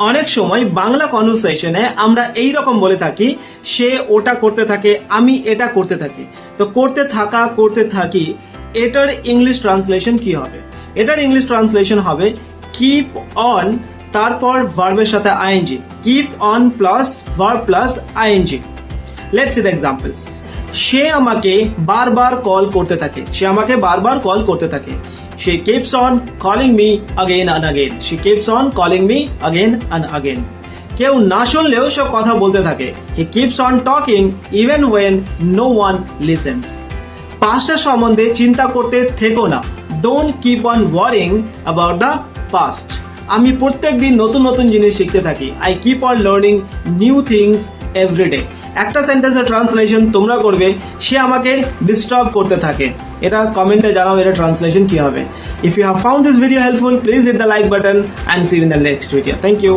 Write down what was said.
অনেক সময় বাংলা কনভারসেশনে আমরা এই রকম বলে থাকি, সে ওটা করতে থাকে, আমি এটা করতে থাকি। তো করতে থাকি এটার ইংলিশ ট্রান্সলেশন কি হবে? এটার ইংলিশ ট্রান্সলেশন হবে কিপ অন, তারপর ভার্বের সাথে ING, keep on plus verb plus ING. Let's see the examples. সে আমাকে বারবার কল করতে থাকে, She keeps on calling me again and again. She keeps on calling me again and again. কেউ না শুনলেও সে কথা বলতে থাকে। He keeps on talking even when no one listens. পাস্টের সম্বন্ধে চিন্তা করতে থেকো না। Don't keep on worrying about the past. আমি প্রত্যেকদিন নতুন জিনিস শিখতে থাকি। I keep on learning new things every day. একটা সেন্টেন্সের ট্রান্সলেশন তোমরা করবে, সে আমাকে ডিস্টার্ব করতে থাকে। এটা কমেন্টে জানাও এটা ট্রান্সলেশন কি হবে। If you have found this video helpful, please hit the like button and see you in the next video. Thank you.